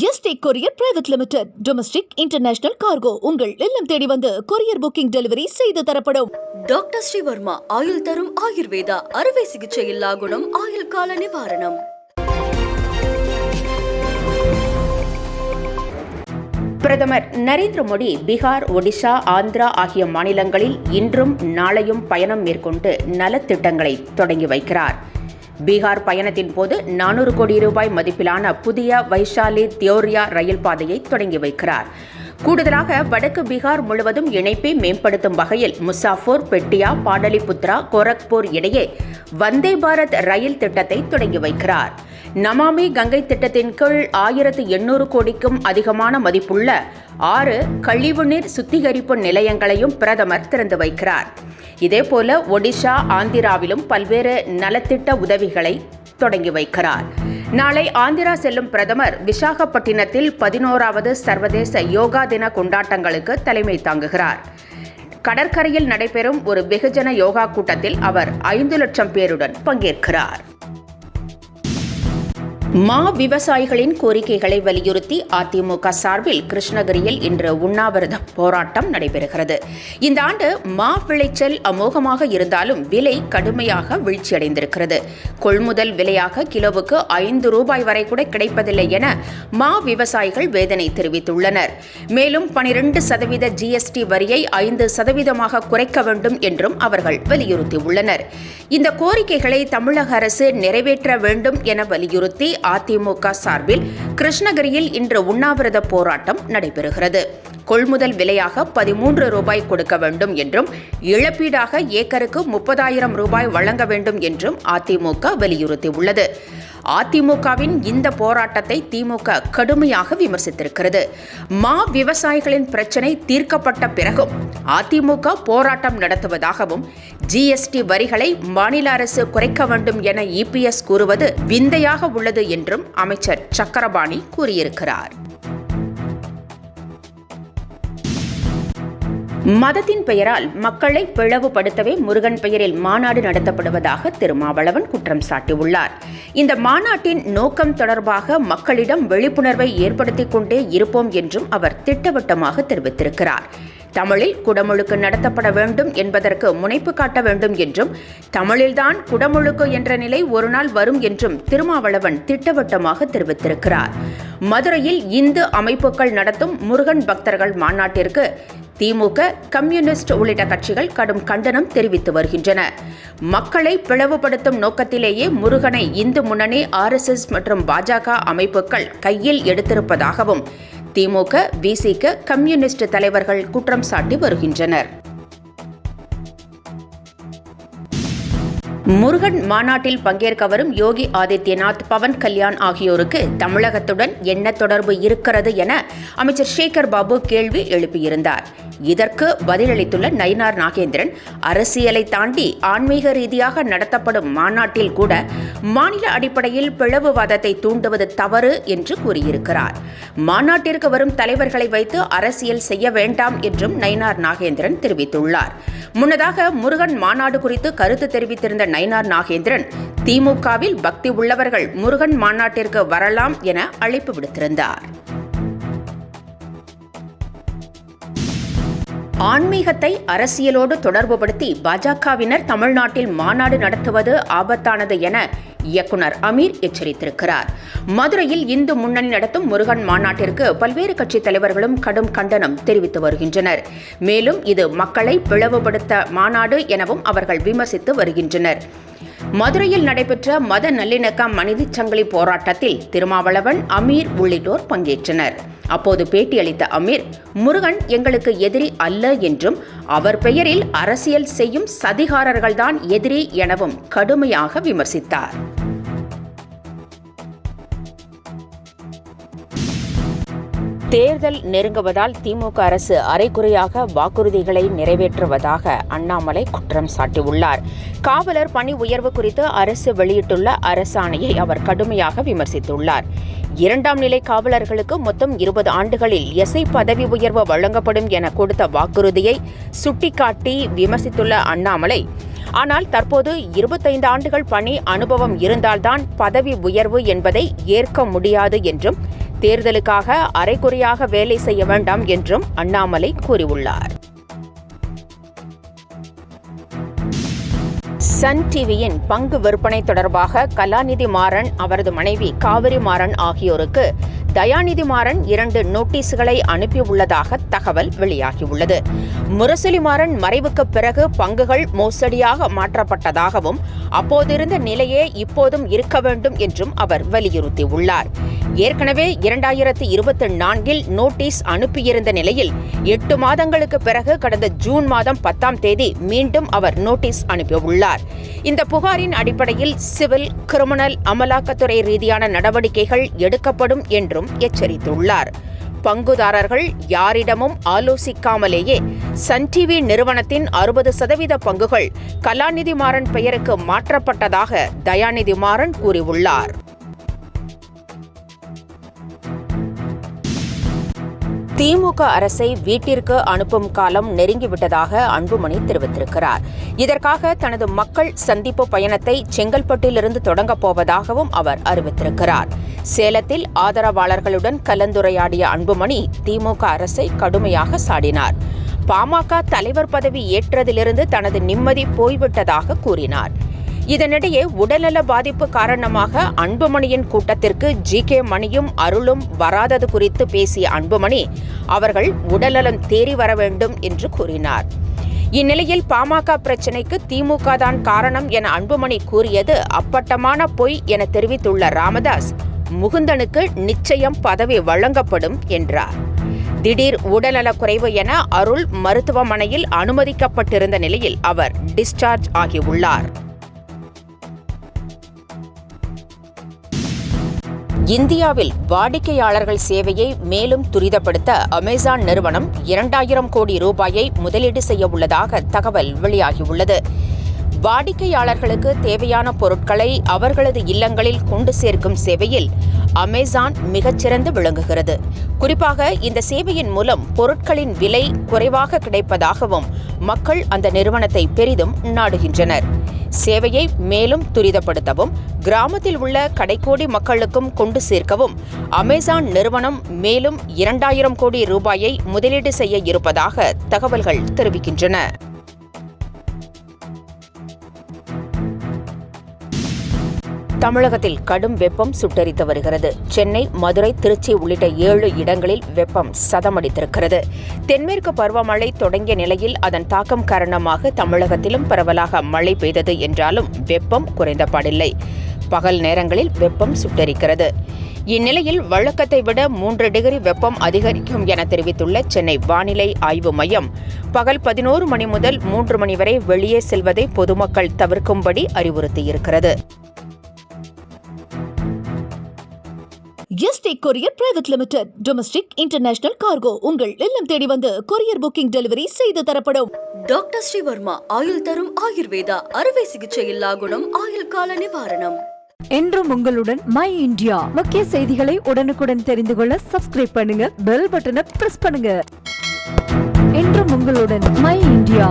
Yesterday courier private limited. Domestic international cargo உங்கள் இல்லம் தேடி வந்து கொரியர் புக்கிங் டெலிவரி செய்து தரப்படும். டாக்டர் ஸ்ரீவர்மா ஆயுள் தரும் ஆயுர்வேதா அறுவை சிகிச்சை இல்லா குணம் ஆயுள் கால நிவாரணம். பிரதமர் நரேந்திர மோடி பீகார், ஒடிஷா, ஆந்திரா ஆகிய மாநிலங்களில் இன்றும் நாளையும் பயணம் மேற்கொண்டு நலத்திட்டங்களை தொடங்கி வைக்கிறார். பீகார் பயணத்தின் போது 400 கோடி ரூபாய் மதிப்பிலான புதிய வைஷாலி தியோரியா ரயில் பாதையை தொடங்கி வைக்கிறார். கூடுதலாக வடக்கு பீகார் முழுவதும் இணைப்பை மேம்படுத்தும் வகையில் முசாஃபர், பெட்டியா, பாடலிபுத்ரா, கோரக்பூர் இடையே வந்தே பாரத் ரயில் திட்டத்தை தொடங்கி வைக்கிறார். நமாமி கங்கை திட்டத்தின் கீழ் 1800 கோடிக்கும் அதிகமான மதிப்புள்ள 6 கழிவுநீர் சுத்திகரிப்பு நிலையங்களையும் பிரதமர் திறந்து வைக்கிறார். இதேபோல ஒடிஷா, ஆந்திராவிலும் பல்வேறு நலத்திட்ட உதவிகளை தொடங்கி வைக்கிறார். நாளை ஆந்திரா செல்லும் பிரதமர் விசாகப்பட்டினத்தில் 11வது சர்வதேச யோகா தின கொண்டாட்டங்களுக்கு தலைமை தாங்குகிறார். கடற்கரையில் நடைபெறும் ஒரு வெகுஜன யோகா கூட்டத்தில் அவர் 5 லட்சம் பேருடன் பங்கேற்கிறார். மா விவசாயிகளின் கோரிக்கைகளை வலியுறுத்தி அதிமுக சார்பில் கிருஷ்ணகிரியில் இன்று உண்ணாவிரத போராட்டம் நடைபெறுகிறது. இந்த ஆண்டு மா விளைச்சல் அமோகமாக இருந்தாலும் விலை கடுமையாக வீழ்ச்சியடைந்திருக்கிறது. கொள்முதல் விலையாக கிலோவுக்கு 5 ரூபாய் வரை கூட கிடைப்பதில்லை என மா விவசாயிகள் வேதனை தெரிவித்துள்ளனர். மேலும் 12% ஜிஎஸ்டி வரியை 5% குறைக்க வேண்டும் என்றும் அவர்கள் வலியுறுத்தியுள்ளனர். இந்த கோரிக்கைகளை தமிழக அரசு நிறைவேற்ற வேண்டும் என வலியுறுத்தி அதிமுக சார்பில் கிருஷ்ணகிரியில் இன்று உண்ணாவிரத போராட்டம் நடைபெறுகிறது. கொள்முதல் விலையாக 13 ரூபாய் கொடுக்க வேண்டும் என்றும் இழப்பீடாக ஏக்கருக்கு 30,000 ரூபாய் வழங்க வேண்டும் என்றும் அதிமுக வலியுறுத்தியுள்ளது. அதிமுகவின் இந்த போராட்டத்தை திமுக கடுமையாக விமர்சித்திருக்கிறது. மா விவசாயிகளின் பிரச்சினை தீர்க்கப்பட்ட பிறகும் அதிமுக போராட்டம் நடத்துவதாகவும் ஜிஎஸ்டி வரிகளை மாநில அரசு குறைக்க வேண்டும் என இபிஎஸ் கூறுவது விந்தையாக உள்ளது என்றும் அமைச்சர் சக்கரபாணி கூறியிருக்கிறார். மதத்தின் பெயரால் மக்களை பிளவுபடுத்தவே முருகன் பெயரில் மாநாடு நடத்தப்படுவதாக திருமாவளவன் குற்றம் சாட்டியுள்ளார். இந்த மாநாட்டின் நோக்கம் தொடர்பாக மக்களிடம் விழிப்புணர்வை ஏற்படுத்திக் கொண்டே இருப்போம் என்றும் அவர் திட்டவட்டமாக தெரிவித்திருக்கிறார். தமிழில் குடமுழுக்கு நடத்தப்பட வேண்டும் என்பதற்கு முனைப்பு காட்ட வேண்டும் என்றும், தமிழில்தான் குடமுழுக்கு என்ற நிலை ஒரு நாள் வரும் என்றும் திருமாவளவன் திட்டவட்டமாக தெரிவித்திருக்கிறார். மதுரையில் இந்து அமைப்புகள் நடத்தும் முருகன் பக்தர்கள் மாநாட்டிற்கு திமுக, கம்யூனிஸ்ட் உள்ளிட்ட கட்சிகள் கடும் கண்டனம் தெரிவித்து வருகின்றன. மக்களை பிளவுபடுத்தும் நோக்கத்திலேயே முருகனை இந்து முன்னணி, RSS மற்றும் பாஜக அமைப்புகள் கையில் எடுத்திருப்பதாகவும் திமுக, விசிக, கம்யூனிஸ்ட் தலைவர்கள் குற்றம் சாட்டி வருகின்றனர். முருகன் மாநாட்டில் பங்கேற்க வரும் யோகி ஆதித்யநாத், பவன் கல்யாண் ஆகியோருக்கு தமிழகத்துடன் என்ன தொடர்பு இருக்கிறது என அமைச்சர் சேகர் பாபு கேள்வி எழுப்பியிருந்தார். இதற்கு பதிலளித்துள்ள நயினார் நாகேந்திரன், அரசியலை தாண்டி ஆன்மீக ரீதியாக நடத்தப்படும் மாநாட்டில் கூட மாநில அடிப்படையில் பிளவுவாதத்தை தூண்டுவது தவறு என்று கூறியிருக்கிறார். மாநாட்டிற்கு வரும் தலைவர்களை வைத்து அரசியல் செய்ய வேண்டாம் என்றும் நயினார் நாகேந்திரன் தெரிவித்துள்ளார். முன்னதாக முருகன் மாநாடு குறித்து கருத்து தெரிவித்திருந்த நயினார் நாகேந்திரன், திமுகவில் பக்தி உள்ளவர்கள் முருகன் மாநாட்டிற்கு வரலாம் என அழைப்பு விடுத்திருந்தார். ஆன்மீகத்தை அரசியலோடு தொடர்புபடுத்தி பாஜகவினர் தமிழ்நாட்டில் மாநாடு நடத்துவது ஆபத்தானது என இயக்குனர் அமீர் எச்சரித்திருக்கிறார். மதுரையில் இந்து முன்னணி நடத்தும் முருகன் மாநாட்டிற்கு பல்வேறு கட்சித் தலைவர்களும் கடும் கண்டனம் தெரிவித்து வருகின்றனர். மேலும் இது மக்களை பிளவுபடுத்த மாநாடு எனவும் அவர்கள் விமர்சித்து வருகின்றனர். மதுரையில் நடைபெற்ற மத நல்லிணக்க மனிதச் சங்கிலி போராட்டத்தில் திருமாவளவன், அமீர் உள்ளிட்டோர் பங்கேற்றனர். அப்போது பேட்டியளித்த அமீர், முருகன் எங்களுக்கு எதிரி அல்ல என்றும் அவர் பெயரில் அரசியல் செய்யும் சதிகாரர்கள்தான் எதிரி எனவும் கடுமையாக விமர்சித்தார். தேர்தல் நெருங்குவதால் திமுக அரசு அரைகுறையாக வாக்குறுதிகளை நிறைவேற்றுவதாக அண்ணாமலை குற்றம் சாட்டியுள்ளார். காவலர் பணி உயர்வு குறித்து அரசு வெளியிட்டுள்ள அரசாணையை அவர் கடுமையாக விமர்சித்துள்ளார். 2ஆம் நிலை காவலர்களுக்கு மொத்தம் 20 ஆண்டுகளில் எஸ்ஐ பதவி உயர்வு வழங்கப்படும் என கொடுத்த வாக்குறுதியை சுட்டிக்காட்டி விமர்சித்துள்ள அண்ணாமலை, ஆனால் தற்போது 25 ஆண்டுகள் பணி அனுபவம் இருந்தால்தான் பதவி உயர்வு என்பதை ஏற்க முடியாது என்றும் தேர்தலுக்காக அரைகுறையாக வேலை செய்ய வேண்டாம் என்றும் அண்ணாமலை கூறியுள்ளார். சன் டிவியின் பங்கு விற்பனை தொடர்பாக கலாநிதி மாறன், அவரது மனைவி காவிரி மாறன் ஆகியோருக்கு தயாநிதி மாறன் 2 நோட்டீஸ்களை அனுப்பியுள்ளதாக தகவல் வெளியாகியுள்ளது. முரசொலி மாறன் மறைவுக்கு பிறகு பங்குகள் மோசடியாக மாற்றப்பட்டதாகவும் அப்போதிருந்த நிலையே இப்போதும் இருக்க வேண்டும் என்றும் அவர் வலியுறுத்தியுள்ளார். ஏற்கனவே 2024 நோட்டீஸ் அனுப்பியிருந்த நிலையில் 8 மாதங்களுக்கு பிறகு கடந்த ஜூன் மாதம் 10ஆம் தேதி மீண்டும் அவர் நோட்டீஸ் அனுப்பியுள்ளார். இந்த புகாரின் அடிப்படையில் சிவில், கிரிமினல், அமலாக்கத்துறை ரீதியான நடவடிக்கைகள் எடுக்கப்படும் என்றும் எச்சரித்துள்ளார். பங்குதாரர்கள் யாரிடமும் ஆலோசிக்காமலேயே சன் டிவி நிறுவனத்தின் 60% பங்குகள் கலாநிதி மாறன் பெயருக்கு மாற்றப்பட்டதாக தயாநிதி மாறன் கூறியுள்ளார். திமுக அரசை வீட்டிற்கு அனுப்பும் காலம் நெருங்கிவிட்டதாக அன்புமணி தெரிவித்திருக்கிறார். இதற்காக தனது மக்கள் சந்திப்பு பயணத்தை செங்கல்பட்டிலிருந்து தொடங்கப் போவதாகவும் அவர் அறிவித்திருக்கிறார். சேலத்தில் ஆதரவாளர்களுடன் கலந்துரையாடிய அன்புமணி திமுக அரசை கடுமையாக சாடினார். பாமக தலைவர் பதவி ஏற்றதிலிருந்து தனது நிம்மதி போய்விட்டதாக கூறினார். இதனிடையே உடல்நல பாதிப்பு காரணமாக அன்புமணியின் கூட்டத்திற்கு ஜி.கே. மணியும் அருளும் வராதது குறித்து பேசிய அன்புமணி அவர்கள் உடல்நலம் தேறி வர வேண்டும் என்று கூறினார். இந்நிலையில் பாமக பிரச்சினைக்கு திமுக தான் காரணம் என அன்புமணி கூறியது அப்பட்டமான பொய் என தெரிவித்துள்ள ராமதாஸ், முகுந்தனுக்கு நிச்சயம் பதவி வழங்கப்படும் என்றார். திடீர் உடல்நலக்குறைவு என அருள் மருத்துவமனையில் அனுமதிக்கப்பட்டிருந்த நிலையில் அவர் டிஸ்சார்ஜ் ஆகியுள்ளார். இந்தியாவில் வாடிக்கையாளர்கள் சேவையை மேலும் துரிதப்படுத்த அமேசான் நிறுவனம் 2000 கோடி ரூபாயை முதலீடு செய்ய உள்ளதாக தகவல் வெளியாகியுள்ளது. வாடிக்கையாளர்களுக்கு தேவையான பொருட்களை அவர்களது இல்லங்களில் கொண்டு சேர்க்கும் சேவையில் அமேசான் மிகச்சிறந்து விளங்குகிறது. குறிப்பாக இந்த சேவையின் மூலம் பொருட்களின் விலை குறைவாக கிடைப்பதாகவும் மக்கள் அந்த நிறுவனத்தை பெரிதும் நாடுகின்றனர். சேவையை மேலும் துரிதப்படுத்தவும் கிராமத்தில் உள்ள கடைக்கோடி மக்களுக்கும் கொண்டு சேர்க்கவும் அமேசான் நிறுவனம் மேலும் 2000 கோடி ரூபாயை முதலீடு செய்ய இருப்பதாக தகவல்கள் தெரிவிக்கின்றன. தமிழகத்தில் கடும் வெப்பம் சுட்டெரித்து வருகிறது. சென்னை, மதுரை, திருச்சி உள்ளிட்ட 7 இடங்களில் வெப்பம் சதமடித்திருக்கிறது. தென்மேற்கு பருவமழை தொடங்கிய நிலையில் அதன் தாக்கம் காரணமாக தமிழகத்திலும் பரவலாக மழை பெய்தது என்றாலும் வெப்பம் குறைந்தபாடில்லை. பகல் நேரங்களில் வெப்பம் சுட்டெரிக்கிறது. இந்நிலையில் வழக்கத்தை விட 3 டிகிரி வெப்பம் அதிகரிக்கும் என தெரிவித்துள்ள சென்னை வானிலை ஆய்வு மையம் பகல் 11 மணி முதல் 3 மணி வரை வெளியே செல்வதை பொதுமக்கள் தவிர்க்கும்படி அறிவுறுத்தியிருக்கிறது. ST courier private limited domestic international cargo உங்கள் இல்லம் தேடி வந்து கொரியர் புக்கிங் டெலிவரி செய்து தரப்படும். டாக்டர் ஸ்ரீவர்மா ஆயுள் தரும் ஆயுர்வேதா அறுவை சிகிச்சை இல்லா குணம், ஆயுள் கால நிவாரணம். என்றும் உங்களுடன் மை இந்தியா. முக்கிய செய்திகளை உடனுக்குடன் தெரிந்து கொள்ள சப்ஸ்கிரைப் பண்ணுங்க, பெல் பட்டனை பிரஸ் பண்ணுங்க. என்றும் உங்களுடன் மை இந்தியா.